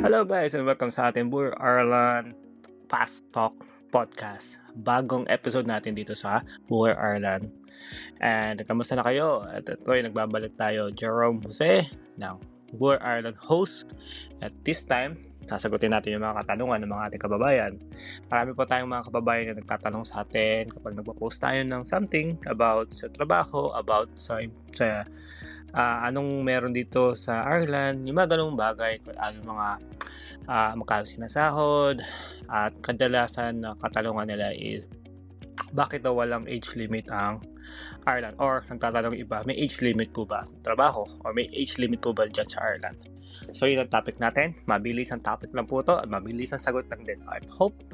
Hello guys and welcome sa ating Bull Ireland Fast Talk Podcast. Bagong episode natin dito sa Bull Ireland. And kamusta na kayo? At ito ay nagbabalik tayo, Jerome Jose ng Bull Ireland host. At this time, sasagutin natin yung mga katanungan ng mga ating kababayan. Marami po tayong mga kababayan na nagtatanong sa atin kapag nagpo-post tayo ng something about sa trabaho, about sa anong meron dito sa Ireland, yung mga ganung bagay, anong mga magkano sinasahod, at kadalasan na katanungan nila is bakit daw walang age limit ang Ireland, or nagtatanong iba, may age limit po ba sa trabaho or may age limit po ba dyan sa Ireland? So yun ang topic natin. Mabilis ang topic lang po to at mabilis ang sagot lang din.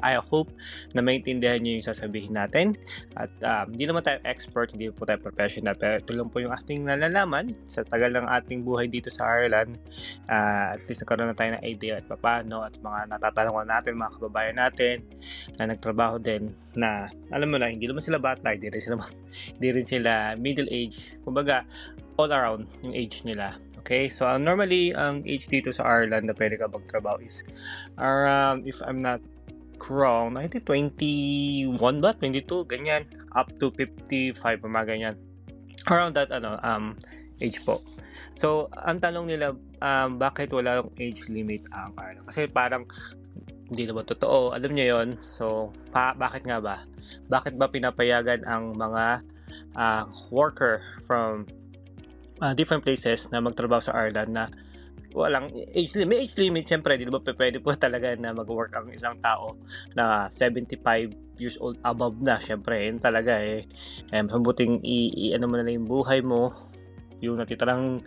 I hope na maintindihan nyo yung sasabihin natin. At hindi naman tayo expert, hindi po tayo professional, pero ito lang po yung ating nalalaman sa tagal ng ating buhay dito sa Ireland. At least nagkaroon na tayo ng idea at paano, at mga natatanungan natin, mga kababayan natin na nagtrabaho din, na alam mo na, hindi naman sila bata, hindi rin sila middle age, kumbaga all around yung age nila. Okay, so normally ang age dito sa Ireland na pwede ka magtrabaho is around, if I'm not wrong, I think 21 ba? 22, ganyan, up to 55 o mga ganyan. Around that age po. So ang tanong nila, bakit wala age limit ang Ireland? Kasi parang hindi naman totoo, alam niyo yon. So bakit nga ba? Bakit ba pinapayagan ang mga worker from different places na magtrabaho sa Ireland na walang age limit? May age limit, syempre, di ba pwede po talaga na mag-work ang isang tao na 75 years old above na, syempre, yun talaga mabuting ano mo na yung buhay mo, yung natitirang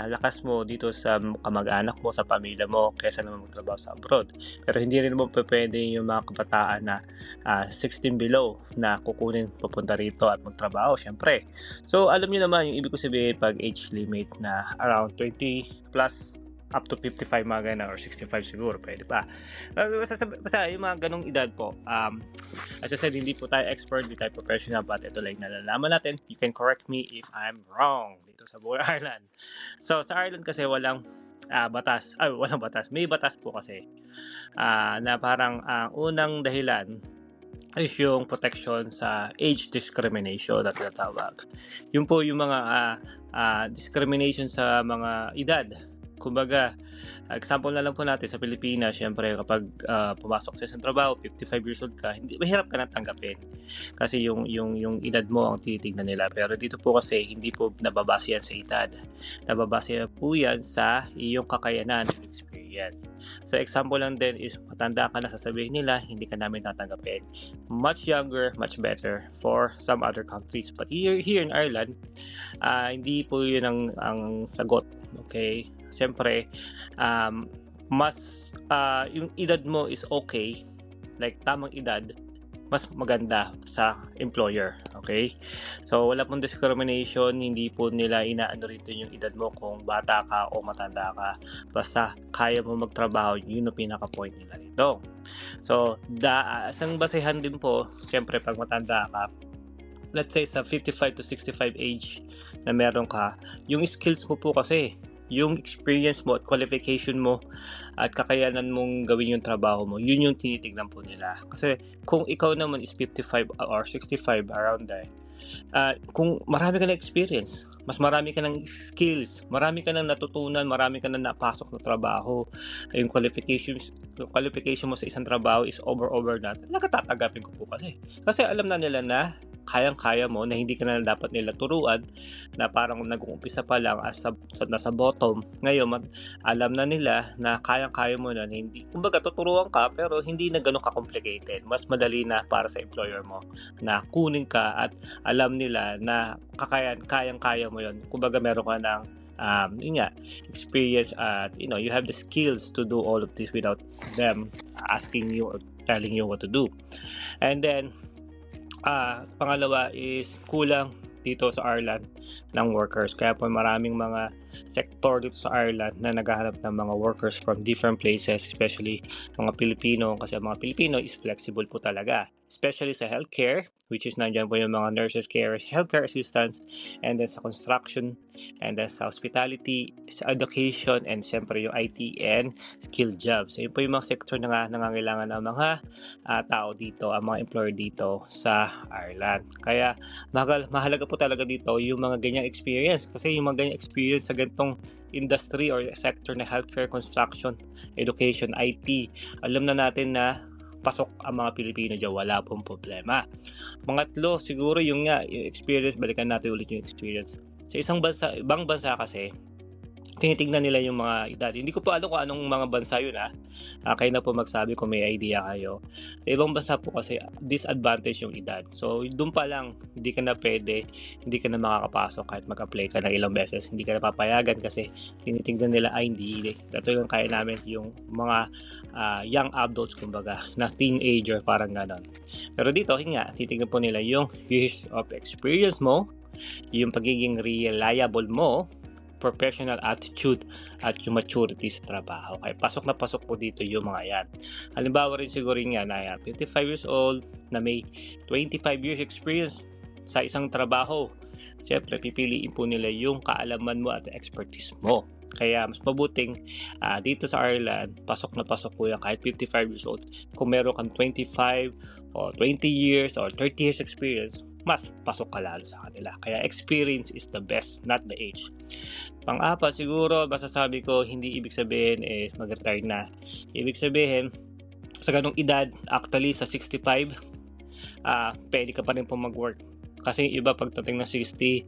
lakas mo dito sa kamag-anak mo, sa pamilya mo, kaysa naman magtrabaho sa abroad. Pero hindi rin naman pwede yung mga kabataan na 16 below na kukunin papunta rito at magtrabaho, syempre. So alam niyo naman yung ibig ko sabihin pag age limit na around 20 plus up to 55 mga ganun, or 65 siguro, pwede pa. Basta yung mga ganong edad po. As I said, hindi po tayo expert, hindi tayo professional, but ito lang nalalaman natin. You can correct me if I'm wrong dito sa buong Ireland. So sa Ireland kasi walang batas. Walang batas. May batas po kasi na parang unang dahilan is yung protection sa age discrimination na tinatawag. Yun po yung mga discrimination sa mga edad. Kumbaga, example na lang po natin sa Pilipinas, syempre kapag pumasok sa isang trabaho, 55 years old ka, mahirap ka na tanggapin. Kasi yung edad mo ang tinitingnan nila. Pero dito po kasi, hindi po nababase yan sa edad. Nababase po yan sa iyong kakayanan and experience. So example lang din is, matanda ka na, sasabihin nila, hindi ka namin tatanggapin. Much younger, much better for some other countries. But here in Ireland, hindi po yun ang sagot. Okay? Siyempre, mas yung edad mo is okay, like tamang edad, mas maganda sa employer. Okay? So wala pong discrimination, hindi po nila inaano rito yung edad mo kung bata ka o matanda ka. Basta kaya mo magtrabaho, yun ang pinaka-point nila rito. So isang basehan din po, siyempre pag matanda ka, let's say sa 55 to 65 age na meron ka, yung skills mo po kasi, yung experience mo at qualification mo at kakayanan mong gawin yung trabaho mo, yun yung tinitignan po nila. Kasi kung ikaw naman is 55 or 65, around there, kung marami ka na experience, mas marami ka ng skills, marami ka nang natutunan, marami ka nang napasok na trabaho, yung qualification mo sa isang trabaho is over na, talaga tatagapin ko po kasi alam na nila na kayang-kaya mo, na hindi ka na dapat nila turuan, na parang nag-uumpisa pa lang nasa bottom. Ngayon, alam na nila na kayang-kaya mo na, hindi, kumbaga tuturuan ka, pero hindi na ganun ka-complicated. Mas madali na para sa employer mo na kunin ka, at alam nila na kayang-kaya mo yun. Kumbaga meron ka ng experience, at you have the skills to do all of this without them asking you or telling you what to do. And then pangalawa is kulang dito sa Ireland ng workers, kaya po maraming mga sector dito sa Ireland na naghahanap ng mga workers from different places, especially mga Pilipino, kasi ang mga Pilipino is flexible po talaga. Especially sa healthcare, which is nandiyan po yung mga nurses, carers, healthcare assistants, and then sa construction, and then sa hospitality, sa education, and syempre yung IT and skilled jobs. So, yun po yung mga sector na nangangailangan ng mga tao dito, ang mga employer dito sa Ireland. Kaya mahalaga po talaga dito yung mga ganyang experience, kasi yung mga ganyang experience sa ganitong industry or sector na healthcare, construction, education, IT, alam na natin na pasok ang mga Pilipino dyan, wala pong problema. Pangatlo, siguro yung experience, balikan natin ulit yung experience. Sa ibang bansa kasi, tinitignan nila yung mga edad. Hindi ko po alam kung anong mga bansa yun kayo na po magsabi kung may idea kayo. Sa ibang bansa po kasi disadvantage yung edad. So doon pa lang hindi ka na pwede, hindi ka na makakapasok kahit mag-apply ka ng ilang beses. Hindi ka na papayagan kasi tinitignan nila hindi. Ito yung kaya namin yung mga young adults kumbaga, na teenager, parang ganon. Pero dito, titignan po nila yung years of experience mo, yung pagiging reliable mo, professional attitude at yung maturity sa trabaho. Kaya pasok na pasok po dito yung mga yan. Halimbawa rin siguro na 55 years old na may 25 years experience sa isang trabaho. Siyempre, pipiliin po nila yung kaalaman mo at expertise mo. Kaya mas mabuting dito sa Ireland, pasok na pasok po yan kahit 55 years old. Kung meron kang 25 or 20 years or 30 years experience, mas pasok ka lalo sa kanila. Kaya experience is the best, not the age. Pang-apat, siguro masasabi ko, hindi ibig sabihin mag-retire na. Ibig sabihin, sa ganung edad, actually sa 65, pwede ka pa rin po mag-work. Kasi iba pagdating na 60,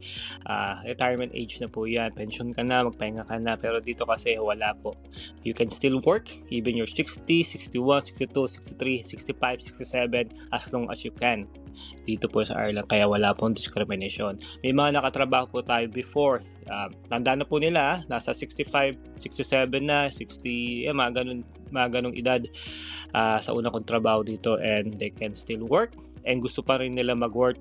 retirement age na po yan. Pension ka na, magpahinga ka na. Pero dito kasi wala po. You can still work even you're 60, 61, 62, 63, 65, 67 as long as you can. Dito po sa Ireland, kaya wala pong discrimination. May mga nakatrabaho po tayo before. Tanda na po nila, nasa 65, 67 na, 60, mga ganong edad sa unang kong trabaho dito, and they can still work and gusto pa rin nila mag-work.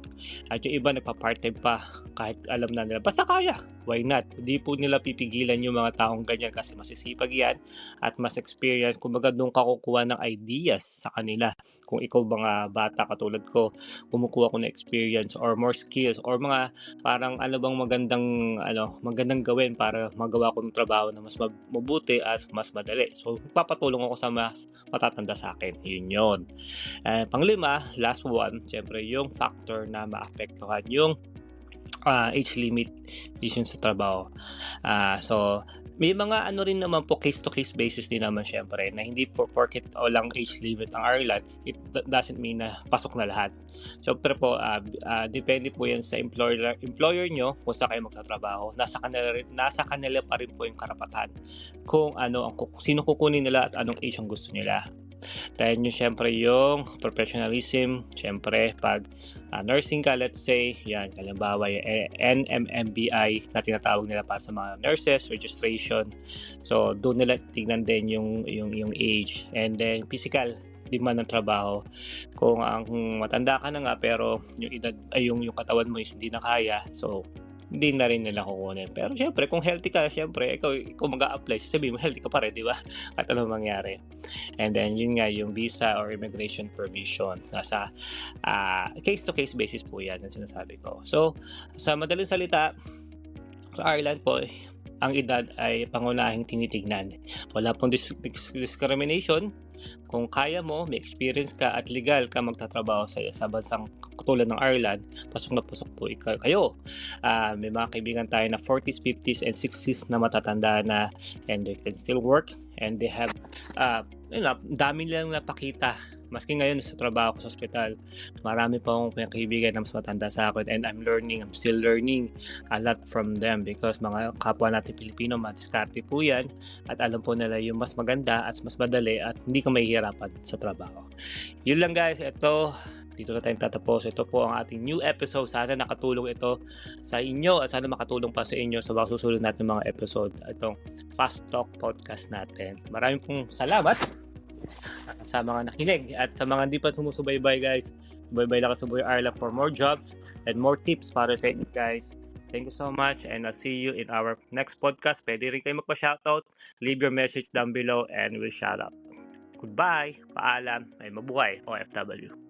At yung iba nagpa-part-time pa kahit alam na nila, basta kaya, why not? Hindi po nila pipigilan yung mga taong ganyan kasi masisipag yan at mas experience. Kumbaga doon ka kukuha ng ideas sa kanila. Kung ikaw mga bata katulad ko, kumukuha ko ng experience or more skills or mga parang magandang gawin para magawa ko ng trabaho na mas mabuti at mas madali. So papatulong ako sa mas matatanda sa akin. Yun. Panglima, last one, syempre yung factor na maapektuhan yung age limit decision sa trabaho. So may mga rin naman po, case-to-case basis din naman syempre, na hindi po porket lang age limit ang Ireland, it doesn't mean na pasok na lahat. Syempre po, depende po yan sa employer nyo kung saan kayo magtatrabaho. Nasa kanila pa rin po yung karapatan kung sino kukunin nila at anong age ang gusto nila. Dahil nyo syempre yung professionalism, syempre pag nursing ka, let's say, yan, halimbawa yung NMMBI na tinatawag nila para sa mga nurses, registration. So, doon nila tingnan din yung age. And then, physical demand ng trabaho. Kung matanda ka na nga, pero yung edad, yung katawan mo is hindi na kaya, so, hindi na rin nila kukunin. Pero syempre, kung healthy ka, syempre, ikaw mag-a-apply, sabihin mo, healthy ka pa rin, di ba? At ano mangyari. And then, yun nga, yung visa or immigration permission. Nasa case-to-case basis po yan, ang sinasabi ko. So, sa madaling salita, sa Ireland po, ang edad ay pangunahing tinitignan. Wala pong discrimination. Kung kaya mo, may experience ka at legal ka magtatrabaho sa bansang katulad ng Ireland, pasok na pasok po kayo. May mga kaibigan tayo na 40s, 50s, and 60s na matatanda na, and they can still work, and they have dami nilang napakita. Maski ngayon sa trabaho ko sa ospital, marami pa akong kaibigan na mas matanda sa akin, and I'm still learning a lot from them because mga kapwa natin Pilipino, madiskarte po yan at alam po nila yung mas maganda at mas madali at hindi ka mahihirapan sa trabaho. Yun lang guys, dito na tayong tatapos. Ito po ang ating new episode. Sana nakatulong ito sa inyo at sana makatulong pa sa inyo sa mga susunod natin mga episode. Itong Fast Talk Podcast natin. Maraming pong salamat sa mga nakinig at sa mga hindi pa sumusubaybay guys. Subaybay lang sa Buhay Ireland for more jobs and more tips para sa inyo guys. Thank you so much and I'll see you in our next podcast. Pwede rin kayo magpa-shoutout. Leave your message down below and we'll shout out. Goodbye. Paalam. Ay mabuhay OFW.